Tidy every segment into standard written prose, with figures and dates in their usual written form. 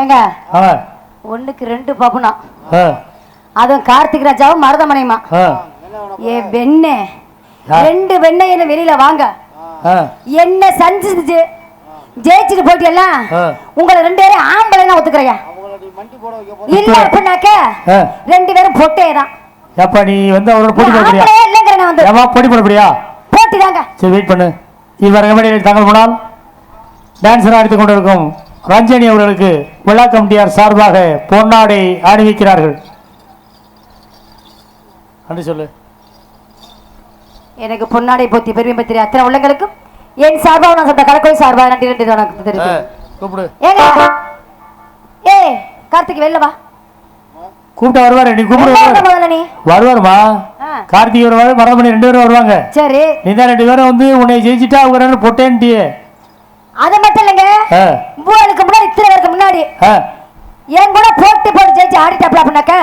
ஏங்க ஒண்ணுக்கு 2 பப்புனா அதுவும் கார்த்திக் ராஜாவும் மருதமனையுமா ஏ வெண்ணே 2 வெண்ணை என்ன வெளியில வாங்க என்ன செஞ்சு ஜெயிச்சுட்டு போயிட்டெல்லாம் உங்களை 2 பேரும் ஆம்பளை நான் ஒத்துக்கிறையா இல்ல அப்படின்னாக்க 2 பேரும் பொட்டேதான். எப்ப நீ வந்து அவரோட போட்டி போடுறியா? இல்லங்கற நான் வந்து ஏமா போட்டி போடுறியா? போட்டி தாங்க. சரி வெயிட் பண்ணு. இவர் கபடியில் தங்கள் முன்னால் டான்ஸர் ஆடித்துக் கொண்டிருக்கும் ரஞ்சனி அவர்களுக்கு விழா கமிட்டியார் சார்பாக பொன்னாடை அணிவிக்கிறார்கள். நன்றி சொல்லு. எனக்கு பொன்னாடை போத்தி பெருமை பத்திரி அத்தனை உள்ளங்களுக்கும் என் சார்பாக நான் சொல்ற கலக்கோய் சார்பாக நன்றி நன்றி வணக்கம் தெரிவிக்கிறேன். கூப்பிடு. ஏங்க ஏய் கார்த்திக் வெளில வா. கூப்பிட்டு வருவாரு. நீ கூப்பிடு. நீ வருவாருமா? கார்த்திக் வருவாரு, மரமணி 2 பேரும் வருவாங்க. சரி நீ தான் 2 பேரும் வந்து உன்னை ஜெயிச்சிட்டா அவங்க 2 பொட்டேன்ட்டியே. அது மட்டும் இல்லைங்க, உங்களுக்கு முன்னாடி இத்தனை பேருக்கு முன்னாடி என் கூட போட்டு ஜெயிச்சு ஆடிட்டாப்ல அப்படின்னாக்க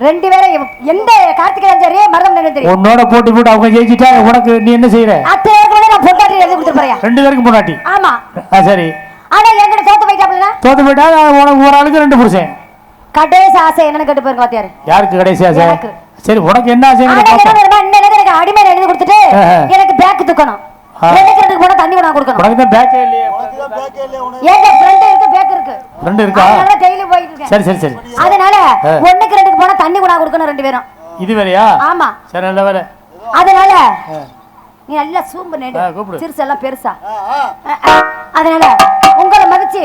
2 பேரும் எந்த கார்த்திகேயன் சரி மரதமணி சரி உன்னோட போட்டு அவங்க ஜெயிச்சிட்டா உனக்கு நீ என்ன செய்யற? அத்தனை பேருக்கு நான் பொட்டாட்டி எழுதி கொடுத்துறேன். 2 பேருக்கு பொட்டாட்டி? ஆமா. சரி. ஆனா என்கிட்ட தோத்து போயிட்டாப்ல. தோத்து போயிட்டா உனக்கு ஒரு ஆளுக்கு 2 புருஷன். கடைசி ஆசை என்னன்னு கேட்டு பாருங்க வாத்தியார். யாருக்கு கடைசி ஆசை? சரி உனக்கு என்ன ஆசை? எனக்கு அடிமை எழுதி கொடுத்துட்டு எனக்கு பேக் தூக்கணும். எனக்கு போனா தண்ணி கொண்டு கொடுக்கணும். உனக்கு தான் பேக் இல்லையே. ஏங்க ஃப்ரெண்ட் இருக்கு, பேக் இருக்கு. ஃப்ரெண்ட் இருக்கா? அதனால டெய்லி போயிட்டு இருக்கேன். சரி சரி சரி. அதனால 1க்கு 2க்கு போனா தண்ணி கொண்டு கொடுக்கணும் 2 பேரும். இது வேறயா? ஆமா. சரி நல்ல வேலை. அதனால நீ நல்லா சூம்பு நேடு. சிறுசு எல்லாம் பெருசா. அதனால உங்களை மதிச்சு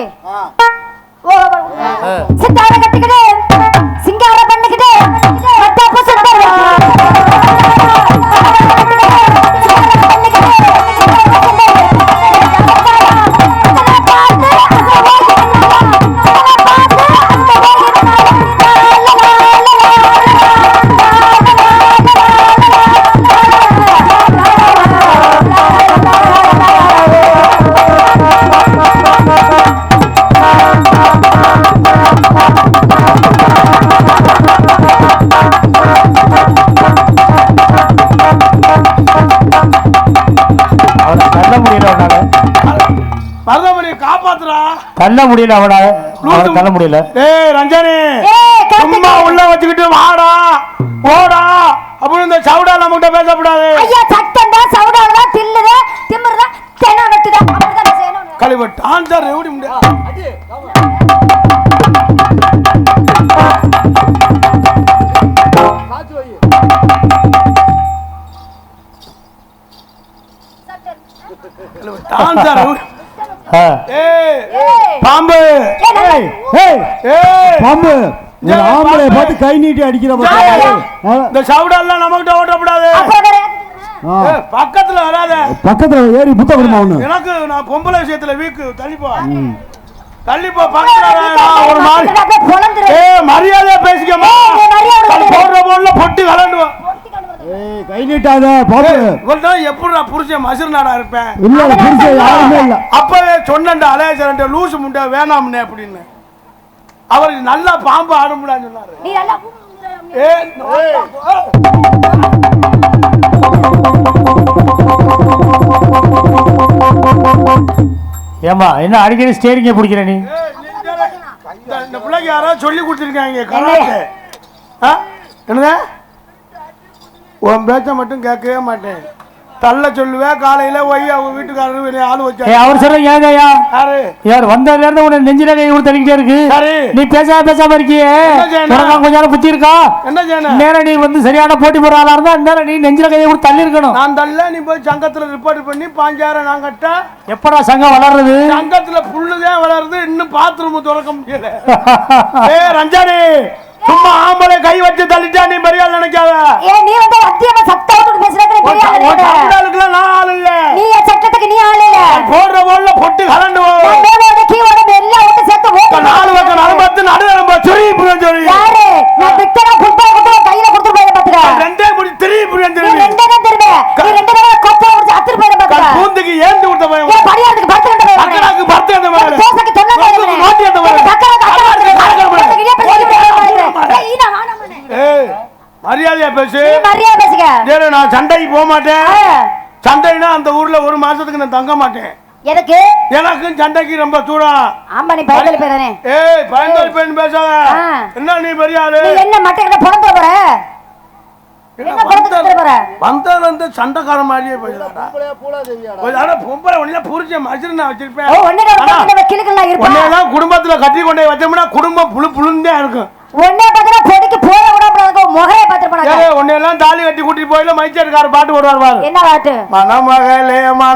சித்தார கட்டிக்கிட்டு சிங்கார பண்ணிக்கிட்டு பட்டாப்பு சுத்தர் தள்ள முடியல அவனால தள்ள முடியல. ஏய் ரஞ்சனி சும்மா உள்ள வச்சுக்கிட்டு வாடா ஓடா அப்படி இந்த சவுடா நம்மகிட்ட பேசக்கூடாது. ஐயா சட்டண்டா சவுடாடா தில்லுடா திமிருடா தெனா வெட்டுடா அப்படிதான் செய்யணும். கலிவ டான்சர் எப்படி முடியா அடி காச்சு வை கலிவ டான்சர் பாம்பு பாம்பு ஆம்பளை பார்த்து கை நீட்டி அடிக்கிற இந்த சவுடெல்லாம் நம்மகிட்ட ஓட்டக்கூடாது. பக்கத்துல வராத. பக்கத்துல ஏறி புத்த விடுமா ஒண்ணு. எனக்கு நான் பொம்பளை விஷயத்துல வீக்கு தள்ளிப்போ தள்ளிப்போ பக்கத்துல ஒரு மாதிரி மரியாதையா பேசிக்கமா போடுற போல பொட்டி கலண்டுவோம். கை நீட்டாத பாரு. எப்படி நான் புருஷன் மசுர் நாடா இருப்பேன். இல்ல புருஷன் யாருமே இல்ல. அப்பவே சொன்னேன்டா அலேசரண்ட லூசு முண்டை வேணாம்னே அப்படின்னு. அவருக்கு நல்லா பாம்பு ஆடும்டான்னு சொன்னாரு. நீ நல்லா ஏமா என்ன அடிக்கடி ஸ்டேரிங்க பிடிக்கிற நீ? இந்த பிள்ளைக்கு யாராவது சொல்லி கொடுத்துருக்காங்க கராத்தே. என்னங்க உன் பேச்ச மட்டும் கேட்கவே மாட்டேன். தள்ள சொல்லுவேன் காலையில போய் அவங்க வீட்டுக்காரரு ஆளு வச்சா அவர் சொல்றேன். ஏங்கய்யா யாரு யார் வந்ததுல இருந்து உன நெஞ்சில கை கொடுத்து தள்ளிக்கிட்டே இருக்கு. நீ பேசாம இருக்கியே கொஞ்ச நேரம் புத்தி இருக்கா? என்ன செய்யணும்? நேரம் நீ வந்து சரியான போட்டி போற ஆளா இருந்தா நேரம் நீ நெஞ்சில கையை கொடுத்து தள்ளி இருக்கணும். நான் தள்ள நீ போய் சங்கத்துல ரிப்போர்ட் பண்ணி 5000 நான் கட்ட. எப்படா சங்கம் வளர்றது? சங்கத்துல புல்லுதான் வளருது, இன்னும் பாத்ரூம் திறக்க முடியல. ரஞ்சானி சும்மா ஆம்பளை கை வச்சு தள்ளிட்டா நீ மரியாதை நினைக்காத. நீ வந்து அத்தியமா சத்தத்தோட பேசுறதுக்கு பெரிய ஆளு இல்ல. ஆளுக்கு நான் ஆளு இல்ல. நீ சட்டத்துக்கு நீ ஆளு இல்ல. போடுற போல்ல பொட்டி கலண்டுவோம். மேலோட கீழோட எல்லாம் ஒண்ணு சேர்த்து ஓட நாலு பக்கம் நரம்பத்து நடுநரம்ப சுரி புரஞ்சோரி. யாரு நான் விக்கற ஃபுட்பால் கூட கையில கொடுத்து போய் பாத்துக்க. ரெண்டே முடி திரி புரஞ்சோரி. ரெண்டே தான் தெரிவே. நீ ரெண்டே தான் கொப்பா முடிச்சு அத்திர போய் பாத்துக்க. பூந்துக்கு ஏந்து விட்ட போய். ஏ படியாதுக்கு பர்த் கண்ட போய். அக்கறாக்கு பர்த் அந்த மாதிரி. தோசைக்கு தொன்ன மாதிரி. மாட்டி அந்த மாதிரி. மரியாதையா பேசு. மரியாதை பேசுங்க. நான் சண்டைக்கு போக மாட்டேன். சண்டைனா அந்த ஊர்ல ஒரு மாசத்துக்கு நான் தங்க மாட்டேன். எதுக்கு எனக்கும் சண்டைக்கு ரொம்ப தூரம். ஆமா நீ பயந்தலி பேதானே. ஏய் பயந்தலி பேன் பேசாத. என்ன நீ பெரிய ஆளு? நீ என்ன மட்டையில பொறந்து போற? என்ன பொறந்து போற? வந்தல அந்த சண்டைக்கார மாதிரியே போயிடா. அட பொம்பளை ஒண்ணே புரிஞ்ச மஜ்ர நான் வச்சிருப்பேன். ஓ ஒண்ணே நம்ம கிளுக்கல இருப்பா. ஒண்ணேலாம் குடும்பத்துல கட்டி கொண்டே வச்சோம்னா குடும்பம் புழுந்தே இருக்கும். ஒண்ணே பத்திர பொடிக்கு போற கூட அப்படி முகரைய பாத்து போனாங்க. ஏய் ஒண்ணேலாம் தாலி கட்டி கூட்டி போயில மைச்சர்கார பாட்டு போடுவார் பாரு. என்ன பாட்டு? மணமகளே வா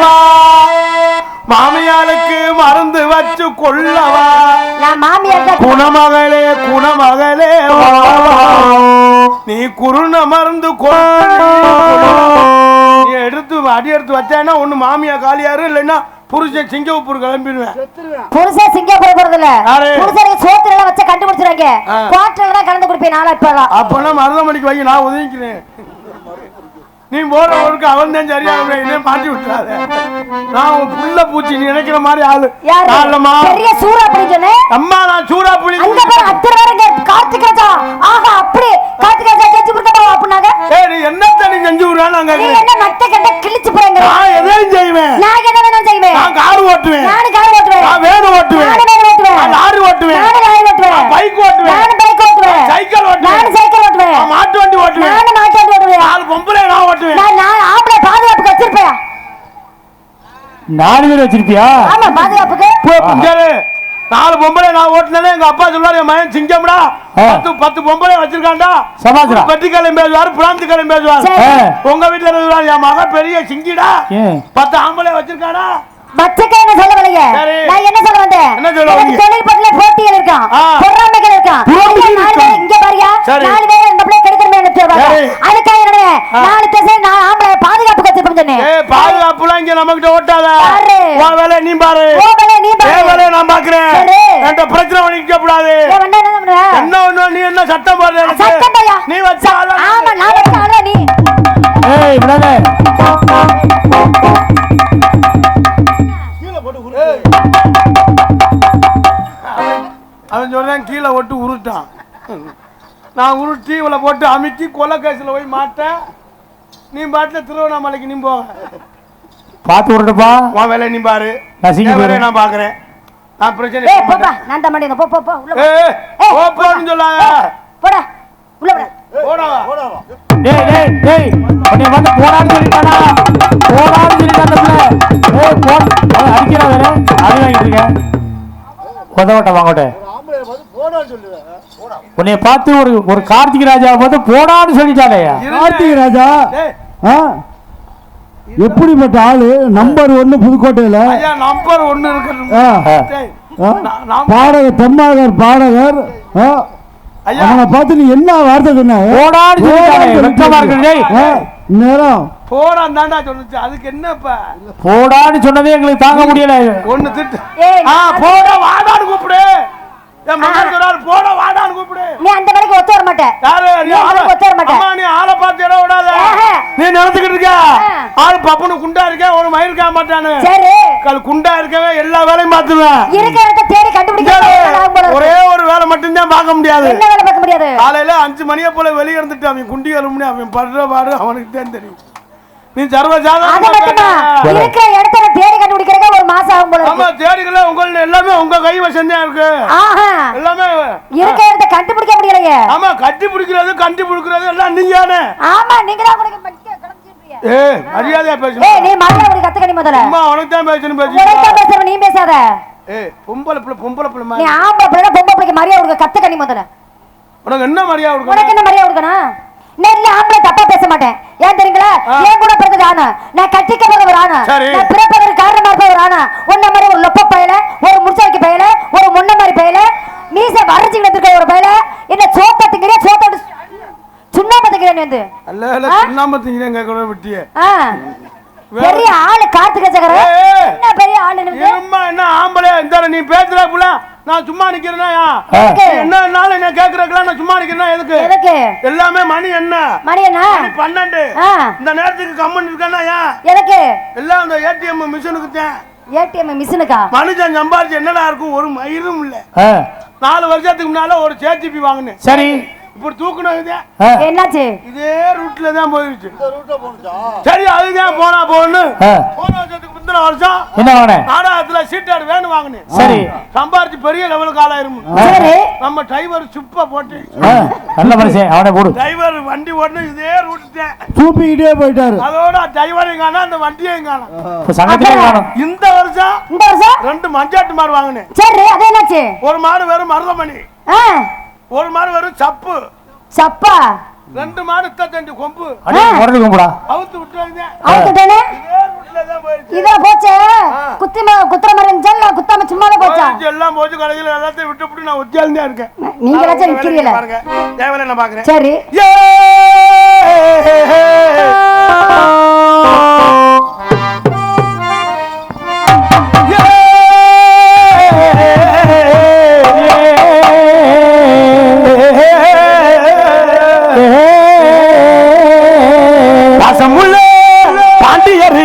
வா மாமியாருக்கு மருந்து வச்சு கொள்ளவா. நான் மாமியார் குணமகளே வா நீ குருண மருந்து நீ எடுத்து அடி எடுத்து வச்சேன்னா ஒண்ணு மாமியா காலியாரு இல்லைன்னா புருஷன் சிங்கப்பூர் கிளம்பிடுவேன். புருஷன் சிங்கப்பூர் போறது இல்ல. புருஷனுக்கு சோத்துல எல்லாம் வச்சு கண்டுபிடிச்சிருவாங்க. குவார்டர்ல தான் கலந்து குடிப்பேன் நாளா இப்பலாம். அப்பனா மருதமணிக்கு வை நான் ஒதுங்கிக்கிறேன். நீ போற ஊருக்கு அவன் தான் சரியா என்ன மாட்டி விட்டுறாத. நான் உன் புள்ள பூச்சி நீ நினைக்கிற மாதிரி ஆளு. யாருமா பெரிய சூரா புலி சொன்னே. அம்மா நான் சூரா புலி. அங்க பாரு அத்தர் வரங்க கார்த்திக் ராஜா. ஆஹா அப்படி கார்த்திக் ராஜா செஞ்சு கொடுத்தா அப்படினாங்க. ஏய் நீ என்னத்த நீ செஞ்சு விடுறானங்க? நீ என்ன நட்ட கட்ட கிழிச்சு போறங்க? நான் எதையும் செய்வேன். நான் என்ன வேணா செய்வேன். நான் கார் ஓட்டுவேன். நான் கார் ஓட்டுவேன். நான் வேன் ஓட்டுவேன். நான் வேன் ஓட்டுவேன். நான் லாரி ஓட்டுவேன். நான் லாரி ஓட்டுவேன். பைக் ஓட்டுவேன். நான் பைக் ஓட்டுவேன். சைக்கிள் ஓட்டுவேன். நான் சைக்கிள் ஓட்டுவேன். நான் மாட்டு வண்டி ஓட்டுவேன். நான் மாட்டு வண்டி ஓட்டுவேன். நாலு பொம்பளை நான் ஓட்டுவேன். நான் ஆம்பளை பாதுகாப்புக்கு வச்சிருப்பேன். 4 பேர் வச்சிருப்பியா? ஆமா பாதுகாப்புக்கு. நாலு பொம்பளை நான் ஓட்டுனே எங்க அப்பா சொல்றாரு என் மகன் சிங்கம்டா 10 பொம்பளை வச்சிருக்கான்டா. சமாச்சாரம் பெட்டி கிளம்பி பேசுவாரு பிராந்தி கிளம்பி பேசுவாரு. உங்க வீட்டுல இருக்கிறாரு என் மகன் பெரிய சிங்கிடா 10 ஆம்பளை வச்சிருக்காடா. பச்சைக்கான சொல்ல வலைய நான் என்ன சொல்ல வந்தேன்? எனக்கு தொழில் பட்ல போட்டிகள் இருக்கான், பொறாமைகள் இருக்கான். இங்க பாரியா 4 பேர் இந்த பிள்ளை கெடுக்கறமே நினைச்சவாங்க. அதுக்காக என்ன 4 பேர் நான் ஆம்பளை பாதுகாப்புக்கு வச்சிருப்பேன் சொன்னேன். ஏய் பாதுகாப்புலாம் இங்க நமக்கிட்ட ஓட்டாத. உன் வேலை நீ பாரு. உன் வேலை நீ பாரு. ஏய் வேலை நான் பாக்குறேன். என்கிட்ட பிரச்சனை பண்ணிக்க கூடாது. ஏய் வந்தா என்ன பண்ணுவ? என்ன நீ என்ன சட்டம் போடுற? சட்டம் பையா நீ வச்ச ஆளா? ஆமா நான் வச்ச ஆளா நீ. ஏய் விடாத. அவன் சொல்றான் கீழே ஒட்டு உருட்டான். நான் உருட்டி இவளை போட்டு அமுக்கி கொலை கேஸ்ல போய் மாட்டேன். நீ பாட்டுல திருவண்ணாமலைக்கு நீ போக பாத்து விடுப்பா. உன் வேலை நீ பாரு. நான் பாக்குறேன். நான் பிரச்சனை ஏய் போப்பா நான் தான் மாட்டேன். போ போ போ உள்ள போ. ஏய் போன்னு சொல்லாத. போடா உள்ள போடா. போடா போடா. டேய் டேய் டேய் உன்னை வந்து போடான்னு சொல்லிட்டானா? போடான்னு சொல்லிட்டான்ல. ஏய் போ அடிக்கிறா வேற. அடி வாங்கிட்டு இருக்க. கொதவட்ட வாங்கோட்டே. ஆம்பளை வந்து போடான்னு சொல்லுங்க. போடா. உன்னை பார்த்து ஒரு கார்த்திக் ராஜாவை பார்த்து போடான்னு சொல்லிட்டானே. கார்த்திக் ராஜா எப்படிப்பட்ட ஆளு? நம்பர் 1 புதுக்கோட்டையில. ஐயா நம்பர் 1 இருக்கு. பாடகர் தெம்மாகர் பாடகர். அவனை பார்த்து நீ என்ன வார்த்தை சொன்ன? போடான்னு சொல்லிட்டானே. வெக்கமா இருக்கு டேய். நேரம் போடான்னு தான்டா சொல்லுச்சு. அதுக்கு என்னப்பா? போடான்னு சொன்னதே எங்களுக்கு தாங்க முடியல. ஒண்ணு திட்டு. போடா வாடான்னு கூப்பிடு. என் மகன் சொல்றாரு போடா வாடான்னு கூப்பிடு. நீ அந்த வேலைக்கு ஒத்து வர மாட்டே. யாரு நீ ஆளை ஒத்து வர மாட்டே. அம்மா நீ ஆளை பார்த்து இட விடாத. நீ நினைச்சுக்கிட்டு இருக்க ஆள் பப்புனு குண்டா இருக்க ஒரு மயிர் இருக்க மாட்டானு. சரி குண்டா இருக்கவே எல்லா வேலையும் பார்த்துவேன். இருக்கிறத தேடி கண்டுபிடிக்க ஒரே ஒரு வேலை மட்டும் தான் பார்க்க முடியாது. என்ன வேலை பார்க்க முடியாது? காலையில 5 மணியை போல வெளியே இருந்துட்டு அவன் குண்டி கழுமுனே அவன் படுற பாடு அவனுக்கு தான் தெரியும். நீ சர்வசாதாரண இருக்கிற இடத்துல தேடி கண்டுபிடிக்கிறக்க ஒரு மாசம் ஆகும் போல. ஆமா தேடிக்கல உங்க எல்லாமே உங்க கைவசம் தான் இருக்கு. ஆஹா எல்லாமே இருக்கிற இடத்தை கண்டுபிடிக்க முடியலையே. ஆமா கட்டி பிடிக்கிறது கண்டி பிடிக்கிறது எல்லாம் நீங்கதானே. ஆமா நீங்க தான் உங்களுக்கு கலஞ்சிருப்பீங்க. ஏய் மரியாதையா பேசு. ஏய் நீ மரியாதை ஒரு கத்துக்கடி முதல்ல. அம்மா உனக்கு தான் பேசணும் பேசு. உனக்கு தான் பேசணும் நீ பேசாத. ஏய் பொம்பளை பிள்ளை நீ ஆம்பளை பிள்ளை பொம்பளை பிள்ளைக்கு மரியாதை கொடுக்க கத்துக்கடி முதல்ல. உனக்கு என்ன மரியாதை கொடுக்கணும்? உனக்கு என்ன மரியாதை கொடுக்கணும்? நேர்ல ஆம்பளை தப்பா பேச மாட்டேன். ஏன் தெரியுங்களா? ஏன் கூட பிறந்தது ஆனா நான் கட்டிக்க போற ஒரு ஆனா நான் பிறப்பதற்கு காரணமா இருக்க ஒரு ஆனா உன்ன மாதிரி ஒரு லொப்ப பயல ஒரு முடிச்சாக்கி பயல ஒரு முன்ன மாதிரி பயல மீச வரைஞ்சிக்கிட்டு இருக்க ஒரு பயல என்ன சோத்தத்துங்கிற சோத்தோட சுண்ணாம்பத்துங்கிறேன் வந்து அல்ல இல்ல சுண்ணாம்பத்துங்கிறேன் கேட்கற விட்டியே. பெரிய ஆளு கார்த்திகை சக்கர என்ன பெரிய ஆளு என்ன ஆம்பளை இந்த நீ பேசுற புள்ள நான் சும்மா நிக்கிறேனா? என்னன்னாலும் என்ன கேக்குறதுக்குலாம் நான் சும்மா நிக்கிறேனா? எதுக்கு? எல்லாமே மணி என்ன 12 இந்த நேரத்துக்கு கம்மன் இருக்கேன்னா எதுக்கு? எல்லாம் அந்த ஏடிஎம் மிஷினுக்கு தான். ஏடிஎம் மிஷினுக்கா? மனுஷன் சம்பாரிச்சு என்னடா இருக்கும்? ஒரு மயிரும் இல்ல. 4 வருஷத்துக்கு முன்னால ஒரு சேச்சிபி வாங்கினேன். சரி இப்படி தூக்கணும் இதே என்னாச்சு? இதே ரூட்ல தான் போயிருச்சு. சரி அதுதான் போனா போகணும். போன வருஷத்துக்கு முந்தின வருஷம் என்ன வாங்கின? நாடகத்துல சீட்டாடு வேணும் வாங்கினேன். சரி சம்பாரிச்சு பெரிய லெவலுக்கு ஆளாயிரும். சரி நம்ம டிரைவர் சுப்ப போட்டு நல்ல மனுஷன் அவனை போடு. டிரைவர் வண்டி ஓடணும் இதே ரூட் தான் தூப்பிக்கிட்டே போயிட்டாரு. அதோட டிரைவரையும் காணும் அந்த வண்டியையும் காணும். சங்கத்திலே காணும். இந்த வருஷம் 2 மஞ்சாட்டு மாடு வாங்கினேன். சரி அது என்னாச்சு? ஒரு மாடு வெறும் மருதமணி, ஒரு மாடு வெறும் சப்பு, சப்பா 2 மாடு 32 கொம்பு அடே முரடு கும்படா. அவுத்து விட்டுவாங்க. அவுத்துட்டேனே. இதே ரூட்ல தான் போயிருச்சு. இதா போச்சே. குத்துற மாதிரி இருந்துச்சா குத்தாம சும்மாவே போச்சா? எல்லாம் போச்சு. கடைசியில் எல்லாத்தையும் விட்டு நான் ஒத்தியாலும் தான் இருக்கேன். நீங்களாச்சும் நிக்கிறீங்களா? பாருங்க தேவையில்லை நான் பாக்குறேன். சரி பாண்டியரி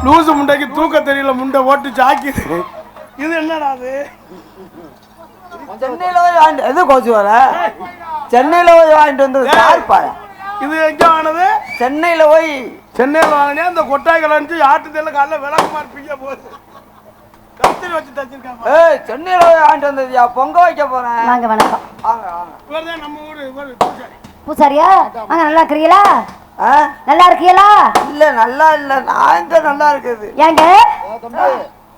லூசு முண்டைக்கு தூக்க தெரியல. முண்டை ஓட்டு சாக்கிது. இது என்னடா அது? சென்னையில போய் வாங்கிட்டு எது கோச்சு வர சென்னையில போய் வாங்கிட்டு வந்தது யாருப்பாயா? இது எங்க வாங்கினது? சென்னையில போய் சென்னையில் வாங்கினே. அந்த கொட்டாய்கள் அனுப்பிச்சு ஆட்டுதல்ல காலைல விளக்குமாறு பிய்ய போகுது. கத்திரி வச்சு தச்சிருக்காங்க. சென்னையில போய் வாங்கிட்டு வந்ததுயா. பொங்க வைக்க போறேன். வாங்க வணக்கம். வாங்க வாங்க. இவர்தான் நம்ம ஊரு இவர் பூசாரி. பூசாரியா? வாங்க நல்லா இருக்கீங்களா? நல்லா இருக்கீங்களா? இல்ல நல்லா இல்ல. நான் எங்க நல்லா இருக்குது? ஏங்க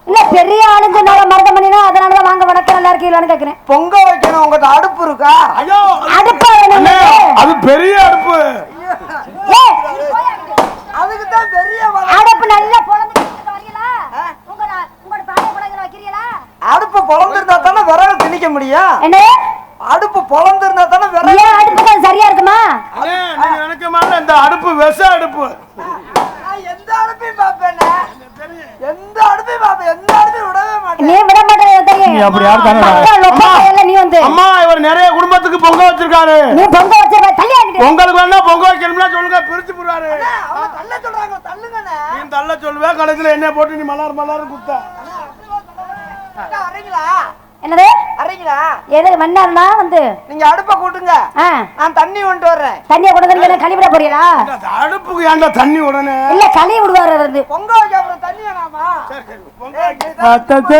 இல்ல பெரிய ஆளுங்கனால மருதமணினா அதனாலதான் வாங்க வணக்கம் நல்லா இருக்கீங்களான்னு கேக்குறேன். பொங்க வைக்கணும். உங்ககிட்ட அடுப்பு இருக்கா? ஐயோ அடுப்பா வேணும். அது பெரிய அடுப்பு. அதுக்கு தான் பெரிய அடுப்பு நல்லா பொளந்து வரீங்களா? உங்களோட பானை குடங்களை வைக்கிறீங்களா? அடுப்பு பொளந்திருந்தா தானே விறகு திணிக்க முடியும். என்ன அடுப்பு பொளந்திருந்தா தானே விறகு. ஏன் அடுப்பு தான் சரியா இருக்குமா? நீங்க நினைக்க மாட்டேன். இந்த அடுப்பு விஷ அடுப்பு. நான் எந்த அடுப்பையும் பாப்பேனே. எந்த அடுப்பையும் பாப்பேன். எந்த அடுப்பையும் விடவே மாட்டேன். நீ விட மாட்டேன் தெரியும். நீ அப்படி யார் தானடா? நீ வந்து அம்மா இவர் நிறைய குடும்பத்துக்கு பொங்க வச்சிருக்காரு. நீ பொங்க வச்சிருக்க தள்ளி ஆகிட்டு. உங்களுக்கு வேணா பொங்க வைக்கணும்னா சொல்லுங்க, பிரிச்சு போடுறாரு. அவங்க தள்ள சொல்றாங்க. தள்ளுங்கண்ணே. நீ தள்ள சொல்லுவே. கடைசியில என்ன போட்டு நீ மலர் குத்த. வரீங்களா? என்னது வரீங்களா? எது மன்னார்னா வந்து நீங்க அடுப்பை கூட்டுங்க. நான் தண்ணி கொண்டு வர்றேன். தண்ணியை கொண்டு வந்து கழிவிட போறீங்களா? இந்த அடுப்புக்கு ஏன்டா தண்ணி உடனே? இல்ல கழுவி விடுவாரு வந்து. பொங்க வைக்க அப்புறம் தண்ணி வேணாமா? சரி சரி பொங்க வைக்க. அத்தத்தை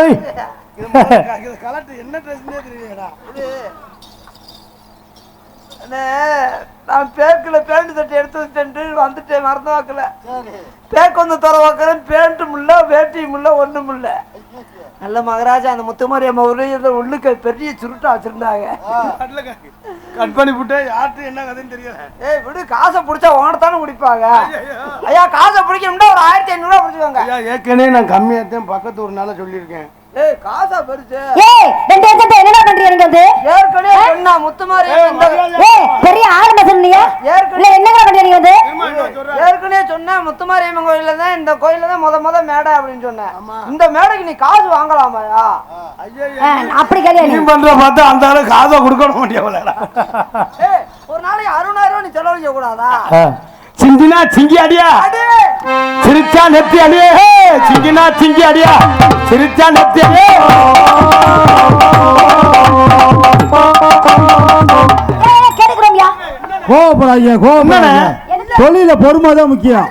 இது கலட்டு என்ன ட்ரெஸ்னே தெரியலடா. நான் பேக்கில் பேண்ட் தட்டி எடுத்து வச்சுட்டு வந்துட்டேன். மறந்து வாக்கல. பேக் வந்து துற வாக்குறேன். பேண்ட்டும் இல்லை வேட்டியும் இல்லை ஒன்றும் இல்லை. நல்ல மகராஜா அந்த முத்துமாரியம்மா ஊர்ல உள்ளுக்கு பெரிய சுருட்டா வச்சிருந்தாங்க. கட் பண்ணி விட்டு யார்ட்டு என்ன கதைன்னு தெரியல. ஏய் விடு, காசை பிடிச்சா ஓனத்தானே குடிப்பாங்க. ஐயா காசை பிடிக்கணும்னா ஒரு 1500 பிடிச்சுவாங்க. ஐயா ஏற்கனவே நான் கம்மியாத்தான் பக்கத்து ஒரு நாள சொல்லியிருக்கேன். ஏய் காசா பெருசு. ஏய் ரெண்டு ஏஜென்ட் என்னடா பண்றீங்க நீங்க வந்து? ஏற்கனவே சொன்னா முத்துமாரியம்மா. ஏய் பெரிய ஆளு மசனியா? இல்ல என்னடா பண்றீங்க நீங்க வந்து? ஏற்கனவே சொன்னா முத்துமாரியம்மன் கோயில்ல தான் இந்த கோயில்ல தான் முத மேடை அப்படின்னு சொன்னேன். இந்த மேடைக்கு நீ காசு வாங்கலாமாயா? அப்படி கேளியா நீ? பண்ற பார்த்தா அந்த ஆளு காசை கொடுக்க மாட்டேவலடா. ஏய் ஒரு நாளைக்கு 60,000 நீ செலவழிக்க கூடாதா? சிங்கினா சிங்கி அடியா, சிரிச்சா நெத்தி அடியே. சிங்கினா சிங்கி அடியா, சிரிச்சா நெத்தி அடியே. கேக்குறோம்யா. கோபப்படாதீங்க கோபப்படாதீங்க. தொழில பொறுமை தான் முக்கியம்.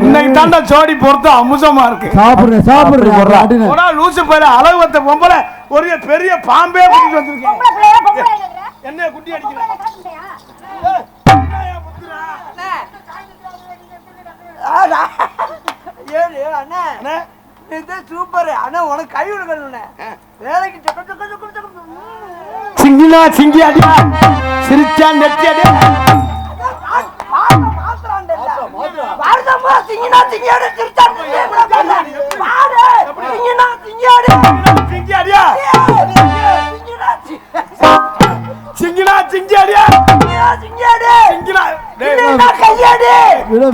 இன்னைக்கு தாண்டா ஜோடி பொறுத்து அமுசமா இருக்கு. சாப்பிடுறேன் லூசு போயில அளவு வந்த பொம்பளை ஒரு பெரிய பாம்பே கூட்டிட்டு வந்திருக்கேன். என்ன குட்டி அடிக்கிறேன்? இதுதான் சூப்பர். ஆனா உனக்கு கை விடுக்கணும் வேலைக்கு சிங்கினா சிங்கி அடியா சிரிச்சா நெத்தி அடியா சிங்கினா சிங்கி அடியா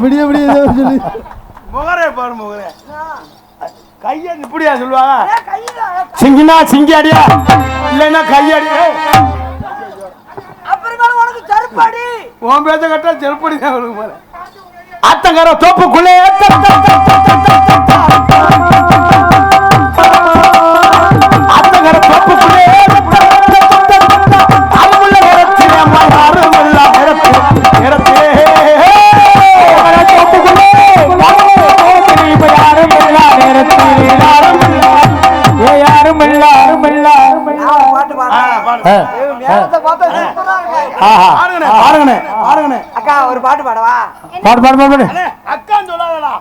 விடிய விடிய சொல்லி முகரே பாரு முகரே கைய இப்படியா சொல்லுவாங்க சிங்கினா சிங்கி அடியா இல்லைன்னா கையடி உனக்கு செருப்படி உன் பேச்ச கட்டா செருப்படி தான் அவளுக்கு போல அத்தங்கர தோப்புக்குள்ளே அத்தங்கர தோப்புக்குள்ளே அருமுள்ள நேரத்திலே அருமுள்ள நேரத்திலே தோப்புக்குள்ளே யாரும் இல்ல நேரத்திலே யாரும் இல்ல பாட்டு பாட்டு அக்கா ஒரு பாட்டு பாடவா? அக்கான்னு சொல்லாதடா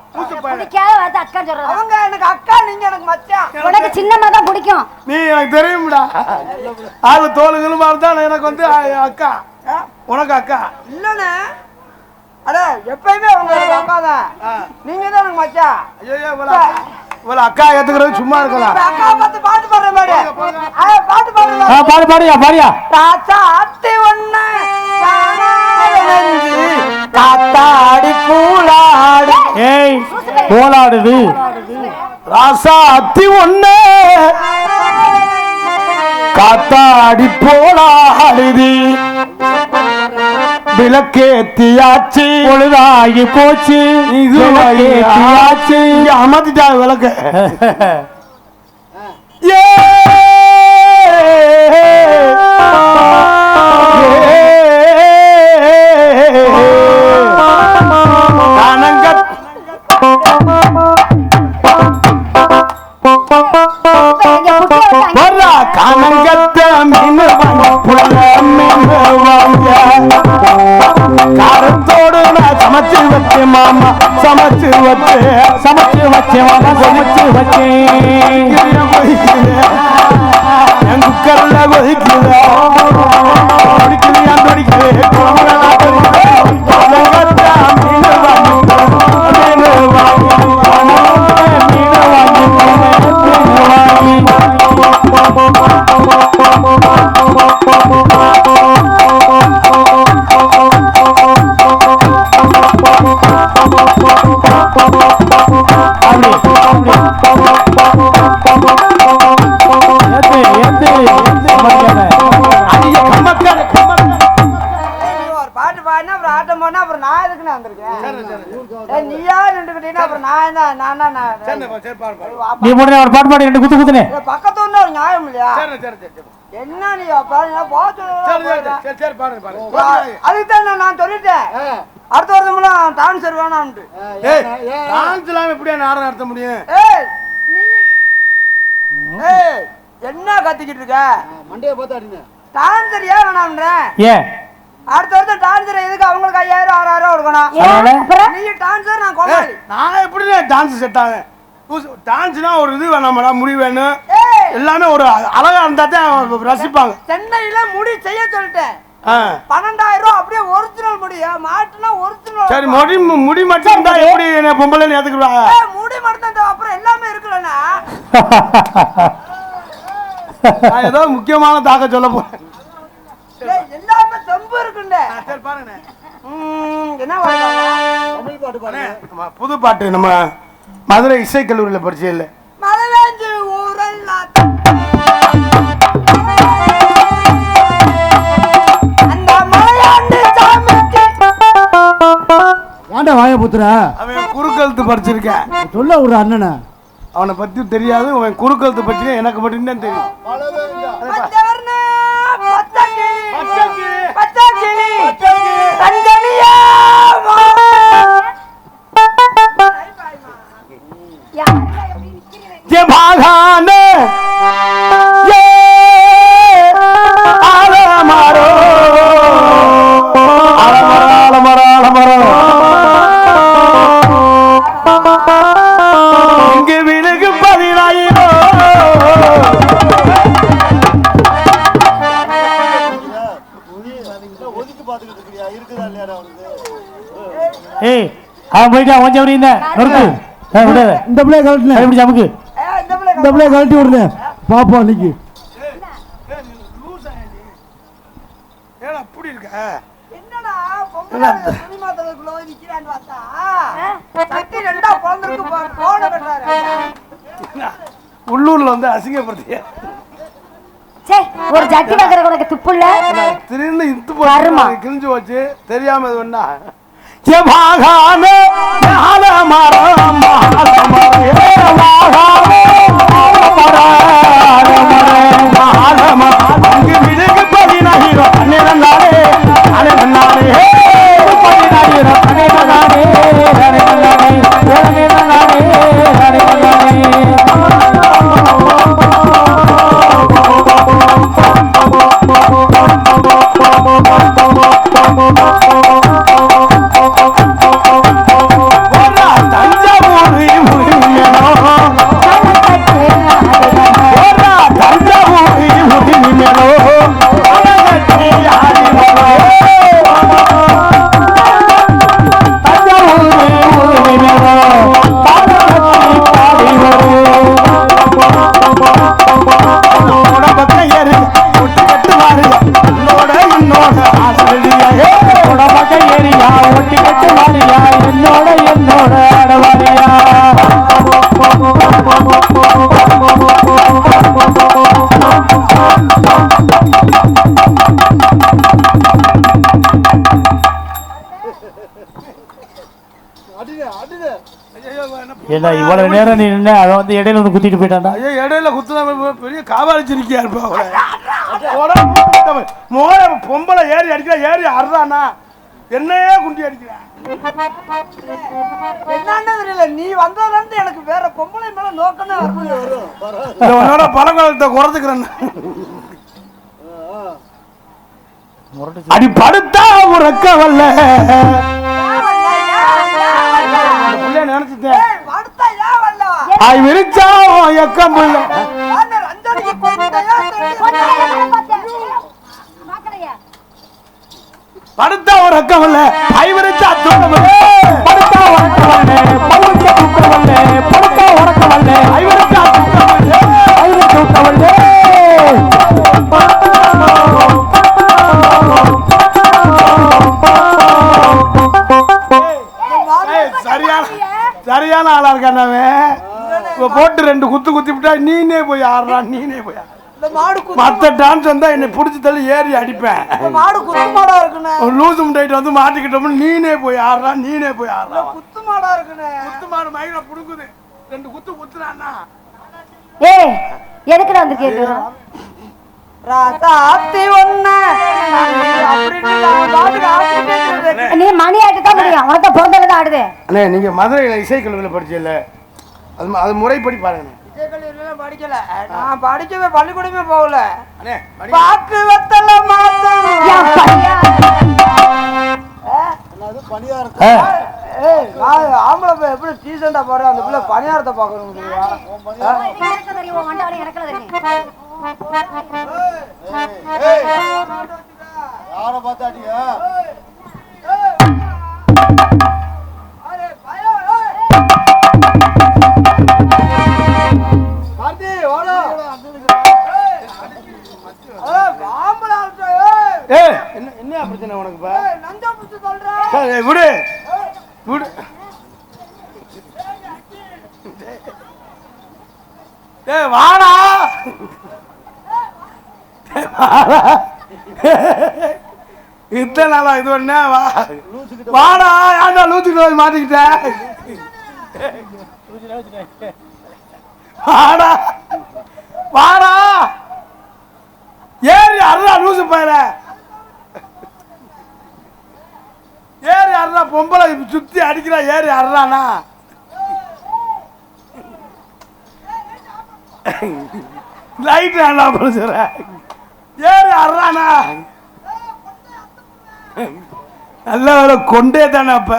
அவங்க எனக்கு அக்கா, நீங்க எனக்கு மச்சான். உனக்கு சின்னமா தான் பிடிக்கும். நீ எனக்கு தெரியும்டா ஆளு தோலுகளும் தான் எனக்கு வந்து அக்கா உனக்கு அக்கா இல்லண்ணே, அட எப்பயுமே அவங்க எனக்கு அக்கா தான். நீங்க தான் எனக்கு மச்சான். ஐயோ இவ்வளவு அக்கா ஏத்துக்கிறது சும்மா இருக்கலாம். அக்கா பார்த்து பாட்டு பாடுற மாதிரி பாட்டு பாடுற பாடு பாடியா பாடியா தாத்தா அத்தி ஒண்ணு காத்தாடி பூலாடி ஏய் போலாடுது ராசா அத்தி ஒண்ணு காத்தாடி போலாடுது விளக்கேத்தியாச்சு பொழுதாகி போச்சு இது ஏத்தியாச்சு அமர்த்திட்டா விளக்கு ஏ கானங்கத்த மீன் புள்ள மீன் வாங்க காரத்தோடு நான் சமைச்சு வச்சேன் மாமா சமைச்சு வச்சேன் மாமா சமைச்சு வச்சேன் என் குக்கர்ல கொதிக்குது கொதிக்குது பாட்டு பாடினா அப்புறம் ஆட்டம் போனா அப்புறம் நான் எதுக்கு நான் வந்திருக்கேன்? நீயா நின்றுக்கிட்டீங்கன்னா அப்புறம் நான் நீ போடுற ஒரு பாட்டு பாடி ரெண்டு குத்து குத்துனே பக்கத்து ஒண்ணு ஒரு நியாயம் இல்லையா? என்ன நீ அதுக்கு தான் நான் சொல்லிட்டேன் அடுத்த வருஷம்லாம் டான்சர் வேணாம்ட்டு. எப்படியா நாடகம் நடத்த முடியும்? என்ன கத்திக்கிட்டு இருக்க மண்டைய பார்த்து அடிங்க. டான்சர் ஏன் வேணாம்ன்ற? ஏன் அடுத்த வருஷம் டான்சர் எதுக்கு அவங்களுக்கு 5000 6000 கொடுக்கணும்? நீ டான்சர் நான் கோமாளி. நான் எப்படி டான்ஸ் செட் ஆவேன்? டான்ஸ்னா ஒரு இது வேணாமடா, முடி வேணும், எல்லாமே ஒரு அழகா இருந்தா தான் ரசிப்பாங்க. சென்னையில முடி செய்ய சொல்லிட்டேன் 12000 ரூபா அப்படியே ஒரிஜினல் முடி. மாட்டுனா ஒரிஜினல். சரி முடி மட்டும் இருந்தா எப்படி பொம்பளை ஏத்துக்குவாங்க? முடி மட்டும் தான் அப்புறம் எல்லாமே இருக்குல்லண்ணா. நான் ஏதோ முக்கியமான தாக்க சொல்ல போறேன். எல்லாமே தெம்பு இருக்குண்டே. சரி பாருங்க என்ன தமிழ் பாட்டு பாருங்க. புது பாட்டு நம்ம மதுரை இசைக்கல்லூரியில் படிச்சே இல்லை. மதுரை ஊரெல்லாம் அந்த மலையாண்டு சாமிக்கு ஏன்டா வாய புத்துற? அவன் குறுக்கழுத்து படிச்சிருக்கேன். சொல்ல ஒரு அண்ணனை அவனை பத்தி தெரியாது. அவன் குறுக்கழுத்து பற்றி எனக்கு மட்டும்தான் தெரியும். இங்கு விலகு அவன் போயிட்டு கொஞ்சம் அப்படி இந்த நிறுத்து விடாத இந்த பிள்ளைய கழட்டினேன் எப்படி நமக்கு இந்த பிள்ளைய கழட்டி விடுனேன் பாப்பா இன்னைக்கு ஏன் அப்படி இருக்க என்னடா பொம்பளை துணி மாத்தறதுக்குள்ள போய் நிக்கிறான்னு பார்த்தா சட்டி ரெண்டா பொளந்திருக்கு போன கட்டாரு உள்ளூர்ல வந்து அசிங்கப்படுத்திய சே ஒரு ஜட்டி வாங்குற உனக்கு துப்புல்ல திடீர்னு இத்து கருமா. போச்சு கிழிஞ்சு போச்சு தெரியாம இது ஒண்ணா ஜபாகானே ஞான மரம் ஏன்னா இவ்வளவு நேரம் நீ நின்று அதை வந்து இடையில வந்து குத்திட்டு போயிட்டான்டா. ஐயோ இடையில குத்துன பெரிய காவாலிச்சிருக்கியா இருப்பா பொம்பளை ஏறி அடிக்கிறா ஏறி அறானா என்னையே குண்டி அடிக்கிறா என்னன்னு தெரியல நீ வந்ததுல இருந்து எனக்கு வேற பொம்பளை மேல நோக்கமே வருது உன்னோட பழங்காலத்தை குறைத்துக்கிறேன் அடி படுத்தா உறக்க வல்ல பிள்ளை நினைச்சுட்டேன் ஆய் விரிச்சா எக்கம் புள்ள படுத்தா ஒரு அக்கம் இல்ல ஆய் விரிச்சா படுத்தா உறக்க வல்ல படுத்தா தூக்க வல்ல படுத்தா உறக்க வல்ல ஆய் விரிச்சா தூக்க வல்ல சரியான ஆளா இருக்கானவே போட்டு ரெண்டு குத்து குத்தி விட்டா நீனே போய் ஆடுறா நீனே போய் மத்த டான்ஸ் வந்தா என்னை புடிச்சு தள்ளி ஏறி அடிப்பேன் மாடு குத்து மாடா இருக்குண்ணே லூசு முட்டைட்டு வந்து மாட்டிக்கிட்டோம்னு நீனே போய் ஆடுறா நீனே போய் ஆடுறா குத்து மாடா இருக்குண்ணே குத்து மாடு மயில புடுங்குது ரெண்டு குத்து குத்துறான்னா ஏய் எதுக்குடா வந்து கேக்குறோம் ராசாத்தி ஒண்ணு நீ மணி ஆட்டு தான் முடியும் உனக்கு பிறந்தல தான் ஆடுது அண்ணே நீங்க மதுரையில இசைக்கல்லூரியில் படிச்சல அது முறைப்படி பாருங்க இசைக்கல்லூரியில படிக்கல நான் படிக்கவே பள்ளிக்கூடமே போகல அண்ணே பாக்கு வெத்தல ஆம்பளை போய் எப்படி டீசெண்டா பாரு அந்த பிள்ளை பணியாரத்தை பாக்கணும் யார பார்த்தாட்டிய என்ன பிரச்சனை உனக்கு விடு விடு வாடா இத்தனை நாளா இது ஒண்ணு வாடா ஏன்டா லூச்சுட்டு போய் மாட்டிக்கிட்டேன் வாடா வாடா ஏறி அறா லூசு போயிட ஏறி அறா பொம்பளை சுத்தி அடிக்கிறா ஏறி அறானா லைட் ஏன்டா போல ஏறி அறானா நல்ல வேலை கொண்டே தானே அப்ப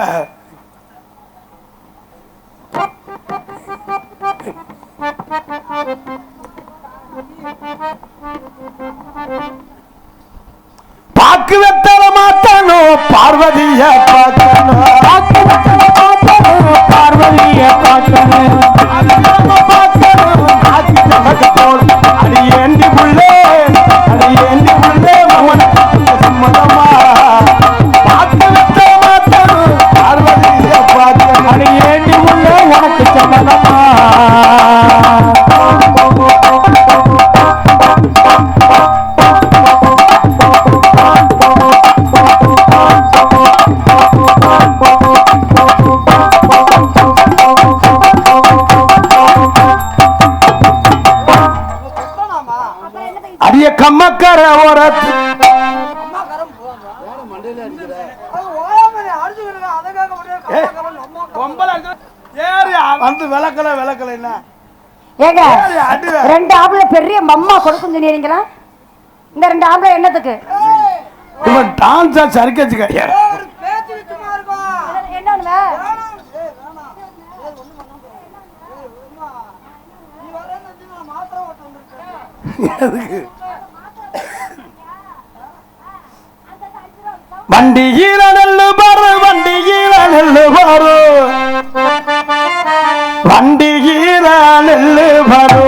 பாக்கு வெத்தல மாத்தனோ பார்வதிய பார்க்கணும் பாக்கு வெத்தல மாத்தனோ நம்ம கர ஓரத்து வந்து விளக்கல என்ன ஏங்க 2 ஆம்பளை பெரிய மம்மா கொடுக்கும் சொன்னீங்களா? இந்த 2 ஆம்பளை என்னத்துக்கு? இவன் டான்ஸா சர்க்கச்சுக்க என்ன வண்டியில நெல்லு பாரு வண்டியில நெல்லு பாரு வண்டியில நெல்லு பாரு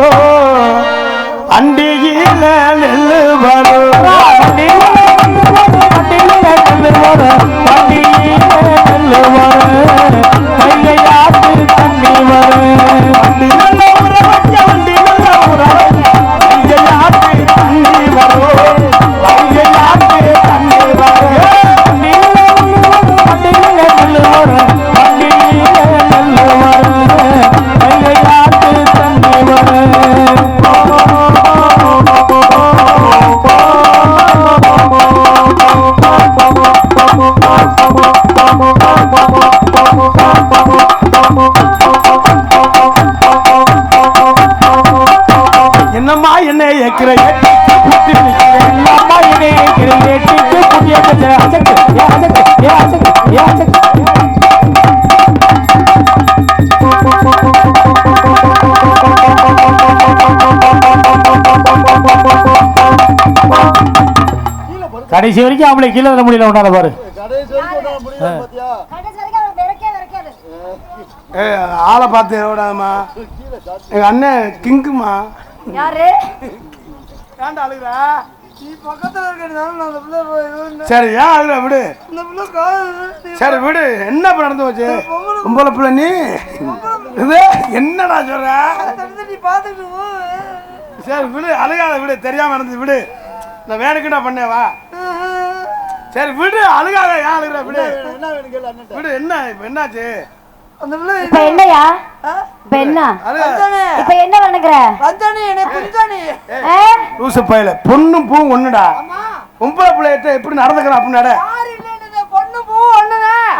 வண்டியில நெல்லு பாரு என்னம்மா என்ன ஏக்கிற கடைசி வரைக்கும் அவளை கீழே வர முடியல உன்னால பாரு. ஆளை பார்த்து விடாதம்மா எங்க அண்ணன் கிங்குமா யாரு? ஏன்டா அழுகுற? நீ பக்கத்துல இருக்கிற சரி ஏன் அழுகுற விடு. சரி விடு. என்ன நடந்து போச்சு? பொம்பளை பிள்ளை நீ இது என்னடா சொல்ற? நீ பாத்துட்டு சரி விடு அழுகாத விடு. தெரியாம நடந்து விடு. நான் வேணுக்குடா பண்ணேவா? சரி விடு அழுகாத. ஏன் அழுகுற விடு. விடு. என்ன இப்ப என்னாச்சு? இப்ப என்னையா? இப்ப என்ன? இப்ப என்ன பண்ணுகிற? லூசு பையல பொண்ணும் பூ ஒண்ணுடா. பொம்பளை பிள்ளைகிட்ட எப்படி நடந்துக்கிறான் அப்படின்னு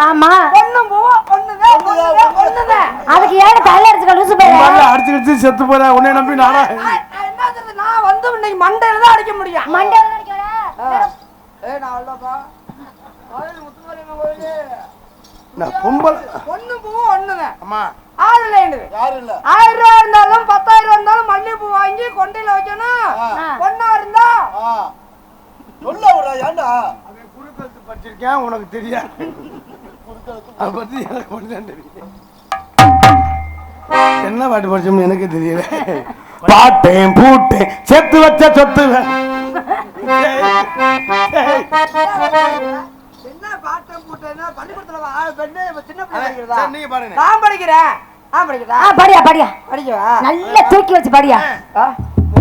ஆமா அதுக்கு ஏன் தள்ள அடிச்சுக்க லூசு பையல? அடிச்சு செத்து போற உன்னை நம்பி நானா நான் வந்து இன்னைக்கு மண்டையில தான் அடிக்க முடியும். மண்டையில தான் அடிக்கற. நான் அல்லப்பா கோயில் முத்துமாரியம்மன் கோயில் நான் பொம்பளை பொண்ணு பூ ஒண்ணுங்க. அம்மா ஆள் இல்ல யாரு இல்ல. 1000 ரூபாய் இருந்தாலும் 10,000 இருந்தாலும் மல்லிகைப்பூ வாங்கி கொண்டையில வைக்கணும். பொண்ணா இருந்தா சொல்ல விடுறா. ஏன்டா அவன் குறுக்கெழுத்து படிச்சிருக்கேன் உனக்கு தெரியாது. அதை பத்தி எனக்கு மட்டும்தான் தெரியும். என்ன பாட்டு படிச்சோம்னு எனக்கு தெரியல. பாட்டேன் பூட்டேன் செத்து வச்ச சொத்து என்ன பாட்டம் பூட்டேன்னா பள்ளிக்கூடத்துல சின்ன பிள்ளை படிக்கிறதா? நீங்க பாருங்க. நான் படிக்கிறேன். படிக்கிறதா? படியா படியா படிக்கவா? நல்லா தூக்கி வச்சு படியா.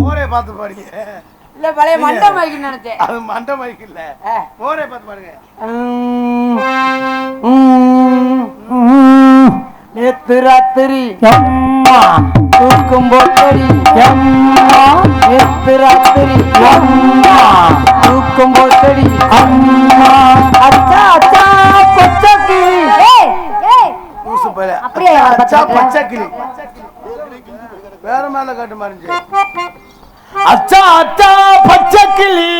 மோரே பார்த்து பாருங்க. இல்ல பழைய மண்டை மைக்கு நினைச்சேன். அது மண்டை மைக்கு இல்ல. மோரே பார்த்து பாருங்க. நேத்து ராத்திரி தூக்கும் போத்தடி நேத்து ராத்திரி தூக்கும் போத்தடி அச்சா அச்சா பச்சை லூசு பையல. அப்படியே அச்சா பச்சை கிளி வேற மேல காட்டு மாறிஞ்சு. அச்சா அச்சா பச்சை கிளி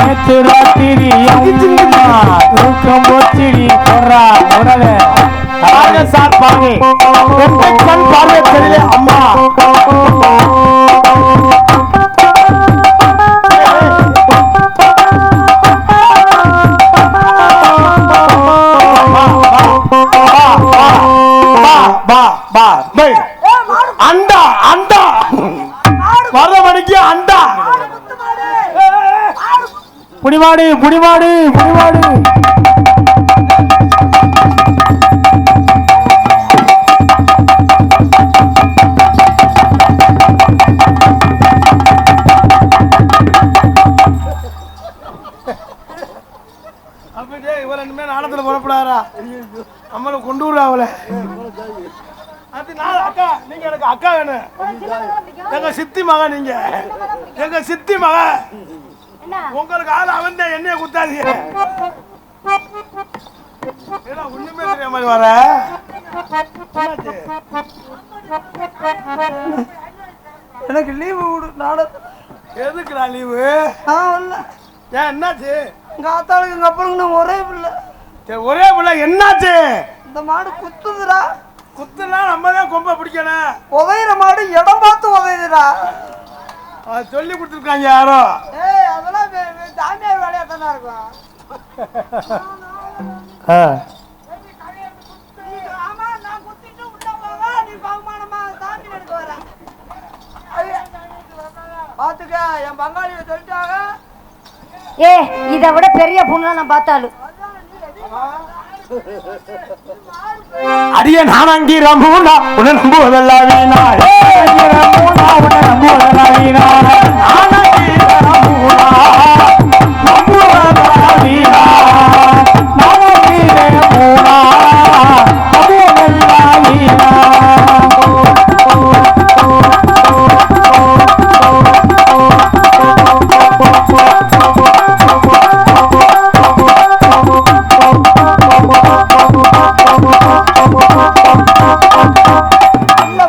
நேற்று ராத்திரி தூக்கம் போச்சிடி போடுறா உடனே சார் பாங்க கண் பார்வை தெரியல அம்மா. அண்டா அண்டா வர மணிக்கு அண்டா புடிமாடு புடிமாடு புடிமாடு. அப்படியே இவள இனிமே நாடத்துல புறப்படாரா நம்மள கொண்டு விடுறா அவளை. அது நான் அக்கா, நீங்க எனக்கு அக்கா வேணும். எங்க சித்தி மகன் நீங்க, எங்க சித்தி மகன். உங்களுக்கு ஆள் அவன் தான், என்னைய குத்தாதீங்க. ஏன்னா ஒண்ணுமே தெரியாம வர. எனக்கு லீவு விடு. நானும் எதுக்குடா லீவு? ஏன் என்னாச்சு? எங்க ஆத்தாளுக்கு எங்க அப்பளுக்கு ஒரே பிள்ளை. சரி, ஒரே பிள்ளை ஏன்னாச்சு? இந்த மாடு குத்துதுடா. குத்துனா நம்ம தான் கொம்ப பிடிக்கணும். உதையிற மாடு இடம் பார்த்து உதையுதுடா. சொல்லி கொடுத்துருக்காங்க யாரோ. அதெல்லாம் தாமியார் வேலையா தானே இருக்கும். ஆமா, நான் குத்திட்டு உள்ள போவா, நீ பகுமானமா தாண்டி எடுக்க வர. பாத்துக்க, என் பங்காளிய சொல்லிட்டாங்க. இதை விட பெரிய பொண்ணு நான் பார்த்தாலும் அடிய நானங்கி ரம்பூனா உன்னை நம்புவதெல்லாம் வீணா. ரம்பூனா உன்னை நம்புவதெல்லாம் வீணா. நானங்கி ரம்பூனா நம்புவதெல்லாம் வீணா. நானங்கி ரம்பூனா நம்புவதெல்லாம் வீணா.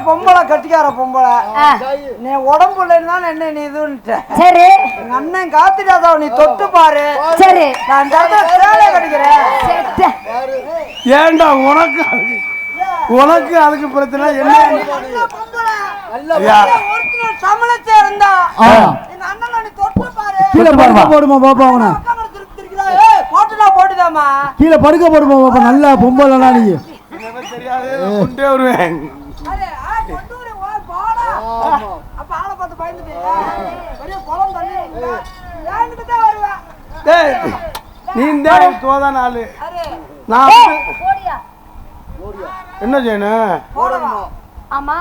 பொம்பளை கட்டிக்கார பொம்பளை, நீ உடம்புல இருந்தாலும் என்ன நீ இதுன்ட்ட. சரி, எங்க அண்ணன் காத்திராதா, நீ தொட்டு பாரு. சரி, நான் சேலை கடிக்கிறேன். ஏண்டா உனக்கு அதுக்கு பிரச்சனை என்ன? சமலத்தை இருந்தா எங்க அண்ணன் நீ தொட்டு பாரு. கீழே படுக்க போடுமா பாப்பா அவனை? போட்டுனா போட்டுதாமா. கீழே படுக்க போடுமா பாப்பா? நல்லா பொம்பளைனா நீ தெரியாது, கொண்டே வருவேன். அப்ப ஆளை பார்த்து பயந்துட்டீங்க. பெரிய குளம் தண்ணி என்கிட்ட வருவேன். நீ இந்த தோதான ஆளு. நான் என்ன செய்யணும்? ஆமா,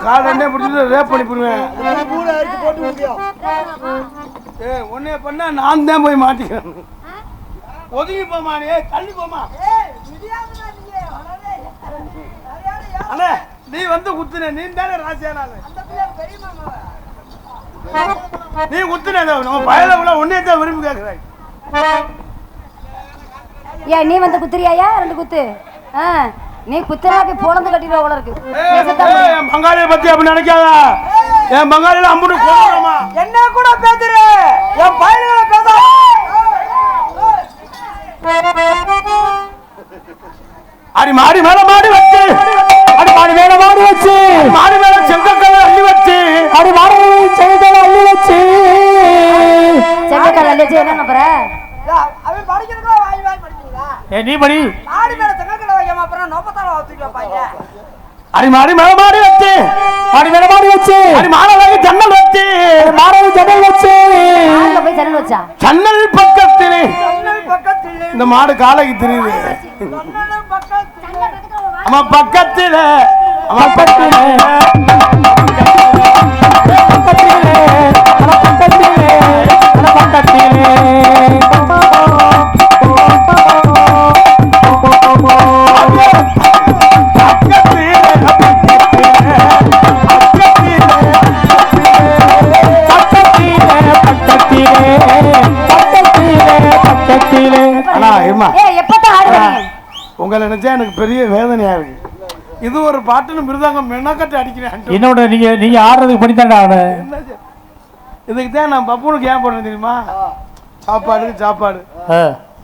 காலண்டே பிடிச்சிட்டு ரேப் பண்ணி போடுவேன். உன்னைய பண்ணா நான் தான் போய் மாட்டிக்கிறேன். ஒதுங்கி போமா, நீ தள்ளி போமா. அண்ணே, நீ வந்து குத்துன, நீ தானே ராசியானால. நீ குத்துன நம்ம பயல உள்ள ஒன்னே தான் விரும்பி கேட்கிறாய். ஏன் நீ வந்து குத்துறியாயா? ரெண்டு குத்து. நீ குத்துறாப்பி பொழந்து கட்டிடுவ போல இருக்கு. என் பங்காளியை பத்தி அப்படி நினைக்காத. என் பங்காளியில அம்புட்டு கோவமா என்ன கூட பேசுற? என் பயல்களை பேச. அடி மாடி மேல மாடி வச்சு, அடி மாடி மேல மாடி வச்சு, மாடி மேல செங்கக்கல்ல அள்ளி வச்சு, அடி மாடி செங்கக்கல்ல அள்ளி வச்சு. செங்கக்கல்ல அள்ளி வச்சு என்ன நம்புற? அவன் படிக்கிறதுல வாய் வாய் படிச்சீங்களா? நீ படி. மாடி மேல செங்கக்கல்ல வைக்காம அப்புறம் நோப்பத்தால வச்சுட்டு வைப்பாங்க. அடி மாடி மேல மாடி வச்சு, மாடி மேல மாடி வச்சு, அடி மாடவாகி ஜன்னல் வச்சு, மாடவாகி ஜன்னல் வச்சு. அங்க போய் ஜன்னல் வச்சா? ஜன்னல் பக்கத்திலே பக்கத்திலே இந்த மாடு காலைக்கு தெரியுது. அம்மா பக்கத்தில, அம்மா பக்கத்தில, பக்கத்திலே, அம்மா பக்கத்திலே, அம்மா பக்கத்திலே. உங்களை நினைச்சா எனக்கு பெரிய வேதனையா இருக்கு. இது ஒரு பாட்டுன்னு மிருதாங்கம் மெனக்கட்டு அடிக்கிறேன். என்னோட நீங்க ஆடுறதுக்கு பண்ணித்தாண்டா அவனை. இதுக்கு தான் நான் பப்புனுக்கு ஏன் போடுறேன் தெரியுமா? சாப்பாடுக்கு சாப்பாடு,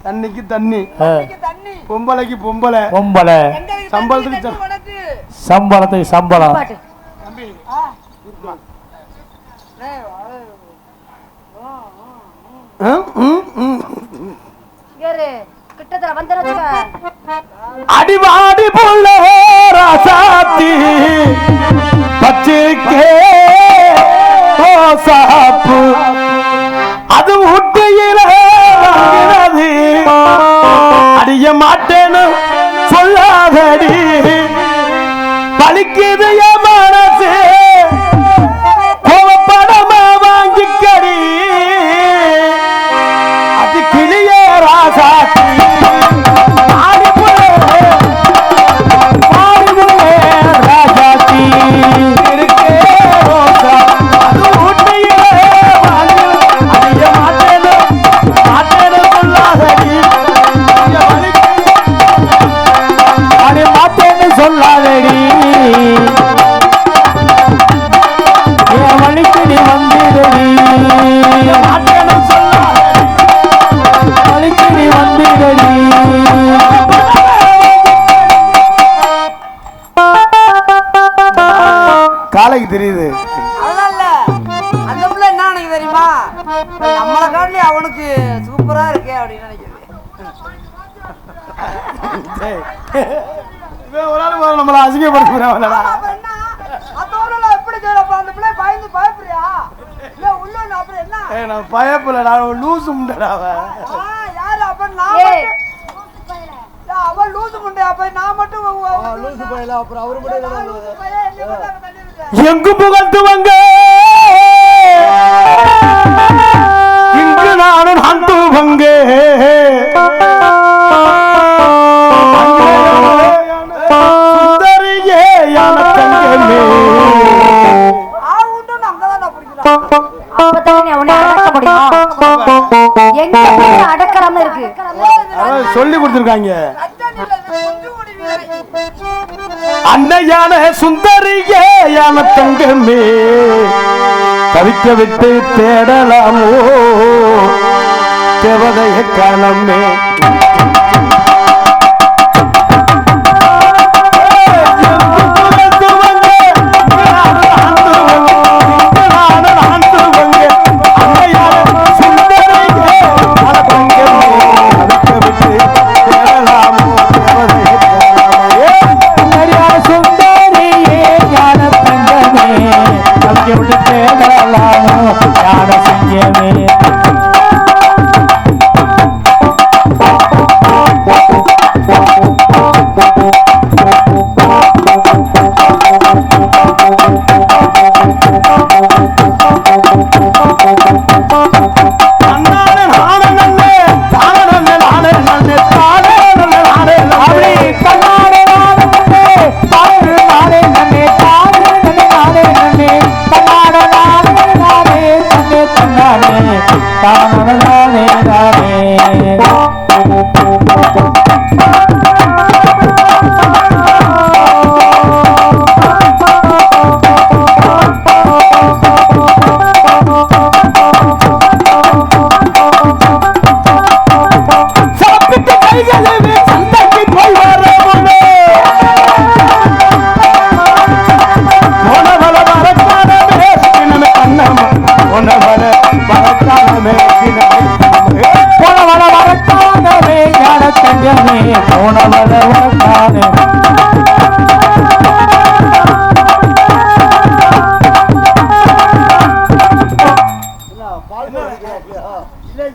தண்ணிக்கு தண்ணி, பொம்பளைக்கு பொம்பளை, பொம்பளை சம்பளத்துக்கு சம்பளத்துக்கு சம்பளம். கிட்டத்தட்ட வந்துருச்சுங்க. அடிவாடி புள்ள ராசாத்தி பச்சிருக்கே சாப்பு அது ஊட்டியில அடிய மாட்டேன்னு சொல்லாதடி பலிக்குது என் மனசு கோவப்படமா வாங்கிக்கடி அது கிளியே ராசாத்தி தெரியுது. அதெல்லாம் இல்ல, அந்த புள்ள என்ன நினைக்க தெரியுமா, நம்மளை காட்டி அவனுக்கு சூப்பரா இருக்கே அப்படின்னு நினைக்கிறது. இவன் ஒரு ஆள் நம்மளை அசிங்கப்படுத்துறான். அப்ப என்ன அதோட எப்படி சொல்றப்ப அந்த பிள்ளை பயந்து பயப்படுறியா? இல்ல உள்ள அப்புறம் என்ன? நான் பயப்பல, நான் லூசு முண்டடா. யாரு அப்ப நான் அவன் லூசு முண்டை, அப்ப நான் மட்டும் லூசு பையல, அப்புறம் அவரு மட்டும் எங்கு புகழ்த்துவங்க இங்கு நானும் அந்துவங்க சுந்தரியே யான தங்கமே. அப்பதான் அவனை அடக்க முடியும். எங்க போய் அடக்கறாம இருக்கு. சொல்லி கொடுத்துருக்காங்க. அன்னையான சுந்தரியே யான தங்கமே தவிக்க விட்டு தேடலாமோ தேவதைய காலமே.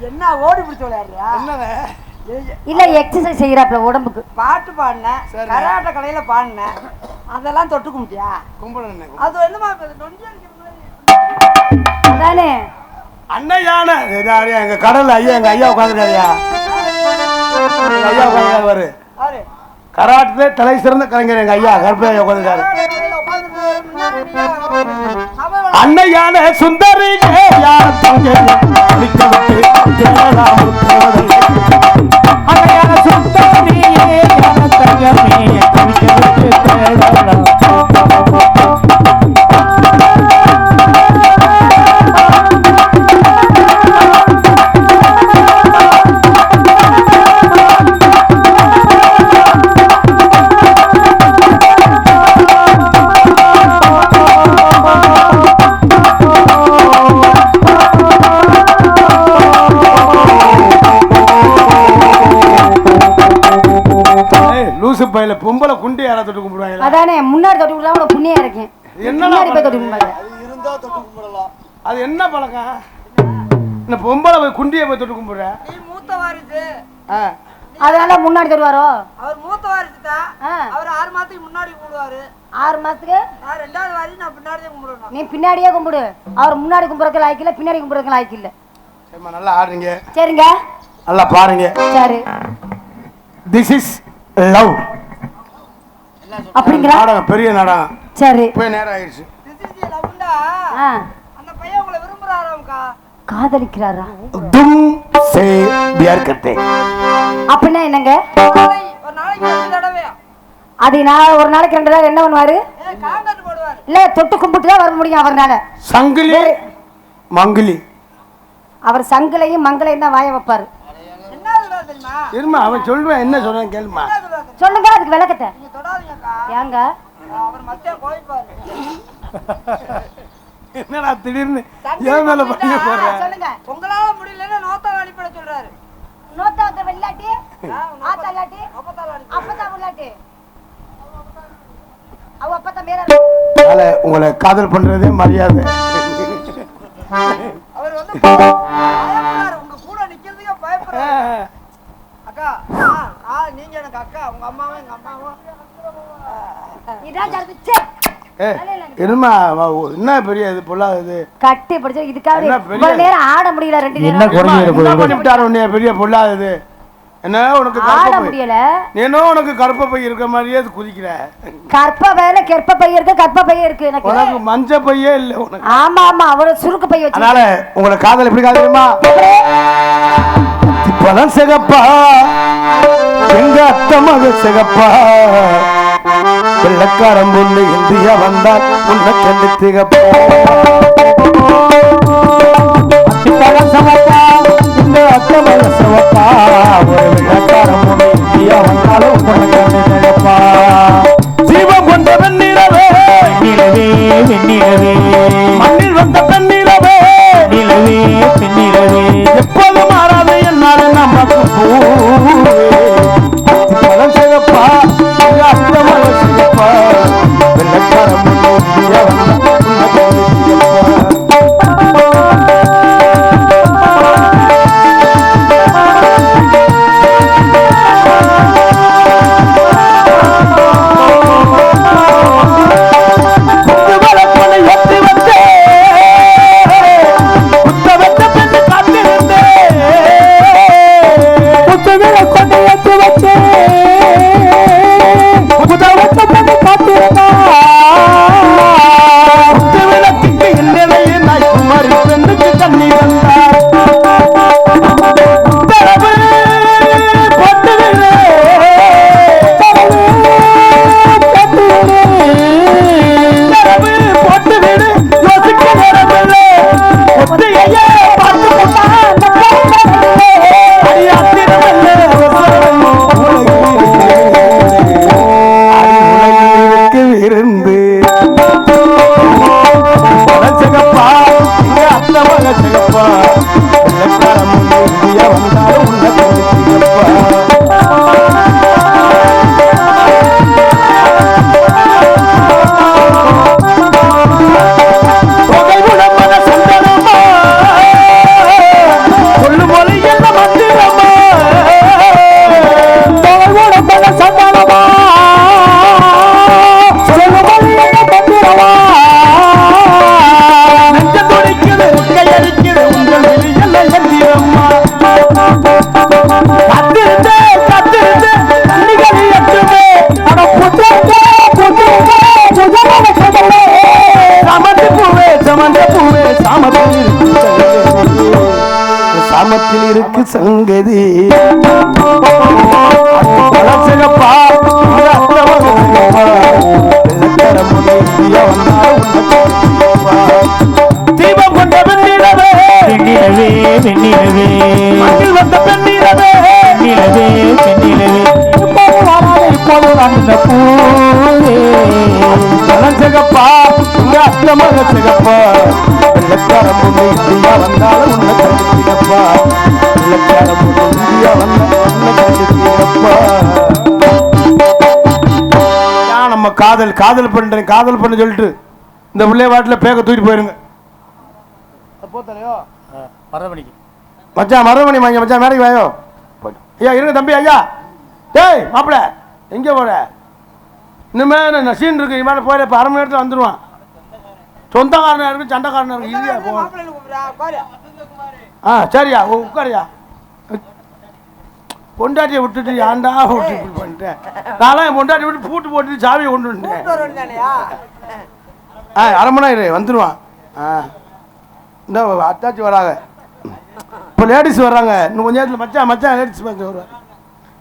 என்ன ஓடி பிடிச்சு விளையாடுறியா? இல்ல எக்ஸசைஸ் செய்யறாப்ல உடம்புக்கு. பாட்டு பாடினேன், கராட்ட கடையில பாடினேன், அதெல்லாம் தொட்டு கும்பிட்டியா? அது என்னமா அதானே அன்னையான எங்க கடல்ல ஐயா, எங்க ஐயா உட்காந்துருக்காருயா. ஐயா உட்காந்துருக்காரு கராட்டிலே தலை சிறந்த கலைஞர் எங்க ஐயா கருப்பையா உட்காந்துருக்காரு. அன்னையான சுந்தரி அன்னையான சுந்தரியே யான தங்கமே தவிக்க விட்டு தேடலாம். பையில பொம்பளை குண்டி யாரா தொட்டு கும்பிடுவாங்க. அதானே முன்னாடி தொட்டு கும்பிடலாம் புண்ணியா இருக்கேன். என்னடா போய் தொட்டு கும்பிடுறாங்க. இருந்தா தொட்டு கும்பிடலாம். அது என்ன பழக்கம்? இந்த பொம்பளை போய் குண்டியை போய் தொட்டு கும்பிடுற. நீ மூத்த வாரிசு. அதனால முன்னாடி தொடுவாரோ? அவர் மூத்த வாரிசு தான். அவர் 6 மாசத்துக்கு முன்னாடி கும்பிடுவாரு. 6 மாசத்துக்கு? நான் 2வது வாரி நான் பின்னாடியே கும்பிடுறேன். நீ பின்னாடியே கும்பிடு. அவர் முன்னாடி கும்பிடுறதுக்கு லாய்க்கு இல்ல, பின்னாடி கும்பிடுறதுக்கு லாய்க்கு இல்ல. சரிம்மா, நல்லா ஆடுறீங்க. சரிங்க, நல்லா பாருங்க. சரி, திஸ் இஸ் லவ் அப்படிங்கிற நாடகம், பெரிய நாடகம். சரி, போய் நேரம் ஆயிடுச்சு. அந்த பையன் உங்களை விரும்புறாராம்க்கா. காதலிக்கிறாரா? தும் சே பியார் கர்த்தே. அப்படின்னா என்னங்க? ஒரு நாளைக்கு 2 தடவை. அது நான் ஒரு நாளைக்கு 2 தடவை என்ன பண்ணுவாரு? காண்டாட்டு போடுவாரு. இல்ல, தொட்டு கும்பிட்டு தான் வர முடியும் அவர்னால. சங்கிலி மங்கிலி. அவர் சங்கிலையும் மங்களையும் தான் வாய வைப்பாரு. என்ன சொல்றாரு தெரியுமா? இருமா, அவன் சொல்லுவேன். என்ன சொல்றேன் கேளுமா. சொல்லுங்க, அதுக்கு விளக்கத்தை. நீங்க தொடாதீங்கக்கா. ஏங்க? அவர் மத்தியா கோயிப்பாரு. என்னடா திடீர்னு ஏன் மேல பைய போடுற? சொல்லுங்க. உங்களால முடியலன்னா நோத்தாவை அனுப்பிட சொல்றாரு. நோத்தாத்த வெள்ளாட்டி ஆத்தாலாட்டி அப்பதா உள்ளாட்டி அவ அப்பதா மேல அதனால உங்களை காதல் பண்றதே மரியாதை. அவர் வந்து பயப்படுறாரு, உங்க கூட நிக்கிறதுக்கே பயப்படுறாரு. அக்கா நீங்க எனக்கு அக்கா, உங்க அம்மாவும் எங்க அம்மாவும் இதான் ஜர்பிச்சே என்னமா என்ன பெரிய இது பொல்லாதது கட்டி பிடிச்சு இதுக்காக என்ன பெரிய- இவ்வளவு நேரம் ஆட முடியல 2 என்ன நேரம் குறைஞ்சி என்ன பண்ணிவிட்டாரு உன்னைய பெரிய பொல்லாதது? என்ன உனக்கு ஆட கருப்பை பை? முடியல. நீனோ உனக்கு கருப்பை பை இருக்க மாதிரியே அது குதிக்கிற. கற்ப வேலை கெற்ப பைய இருக்கு கற்ப பைய இருக்கு எனக்கு. உனக்கு மஞ்ச பையே இல்ல உனக்கு. ஆமா ஆமா அவரு சுருக்கு பைய வச்சு அதனால உங்களை காதல் எப்படி காதலிமா? இப்பதான் சிகப்பா எங்க அத்தை மக சிகப்பா வெள்ளக்காரன் பொண்ணு இந்தியா வந்தால் உன்னை கண்டு திகப்பா. இந்த அத்தமல சிவப்பா ஒரு வெள்ளக்காரன் பொண்ணு இந்தியா வந்தாலும் உன்னை கண்டு திகப்பா. ஜீவம் கொண்ட வெண்ணிலவே வெண்ணிலவே வெண்ணிலவே மண்ணில் வந்த பெண்ணிலவே நிலவே பெண்ணிலவே எப்போதும் மாறாது என்னால நமக்கு பழம் சிகப்பா அத்தமல சிகப்பா வெள்ளக்காரன் பொண்ணு இந்தியா வந்தால் உன்னை கண்டு திகப்பா. சாமத்தில் இருக்கு சங்கதி சிகப்பா தீபம் கொண்ட பெண்ணிலவே வெண்ணிலவே வெண்ணிலவே மண்ணில் வந்த பெண்ணிலவே வெண்ணிலவே வெண்ணிலவே இப்போது வராது இப்போது அந்த பூவே பழம் சிகப்பா உங்க அத்தை மக சிகப்பா வெள்ளக்காரன் பொண்ணு இந்தியா வந்தாலும் உன்னை கண்டு திகப்பா வெள்ளக்காரன் பொண்ணு இந்தியா வந்தாலும் உன்னை கண்டு திகப்பா. ஏன் நம்ம காதல் பண்ண சொல்லிட்டு இந்த பிள்ளைய வாட்டில் பேக்க தூக்கிட்டு போயிருங்க. போத்தலையோ மரமணிக்கு மச்சான் மருதமணி வாங்க மச்சான் மேடைக்கு வாயோ. ஐயா இருங்க தம்பி ஐயா. டேய் மாப்பிள்ள எங்கே போற? இனிமே நசீன் இருக்கு இவன் மேலே போயிட இப்போ அரை மணி நேரத்தில் வந்துடுவான். சொந்தக்காரனா இருக்கு சண்டைக்காரனா இருக்கு இல்லையா போகணும். சரியா உட்காரியா. பொண்டாட்டியை விட்டுட்டு ஏன்டா விட்டு இப்படி பண்ணிட்டேன். நான்லாம் என் பொண்டாட்டி விட்டு பூட்டு போட்டுட்டு சாவியை கொண்டு வந்துட்டேன். அரை மணி நேரம் வந்துடுவான். இந்த அத்தாச்சி வராங்க இப்போ லேடிஸ் வர்றாங்க. இன்னும் கொஞ்சம் நேரத்தில் மச்சான் லேடிஸ் வருவாங்க.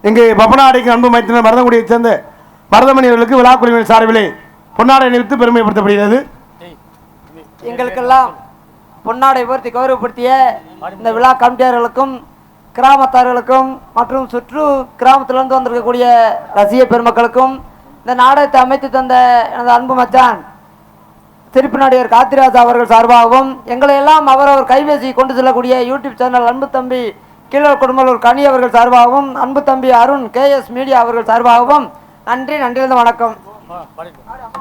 எங்கள் பப்பனாடைக்கு அன்பு மைத்தினர் மருதங்குடியை சேர்ந்த மருதமணி அவர்களுக்கு விழா குழுவின் சார்பிலே பொன்னாடை நிறுத்து பெருமைப்படுத்தப்படுகிறது. எங்களுக்கெல்லாம் பொன்னாடை போர்த்தி கௌரவப்படுத்திய இந்த விழா கமிட்டியாளர்களுக்கும் கிராமத்தார்களுக்கும் மற்றும் சுற்று கிராமத்திலிருந்து வந்திருக்கக்கூடிய ரசிக பெருமக்களுக்கும் இந்த நாடகத்தை அமைத்து தந்த எனது அன்பு மச்சான் சிரிப்பு நடிகர் காத்திராஜா அவர்கள் சார்பாகவும் எங்களை எல்லாம் அவரவர் கைபேசி கொண்டு செல்லக்கூடிய யூடியூப் சேனல் அன்பு தம்பி கீழர் குடும்பலூர் கனி அவர்கள் சார்பாகவும் அன்பு தம்பி அருண் KS மீடியா அவர்கள் சார்பாகவும் நன்றி, நன்றியிலிருந்து வணக்கம்.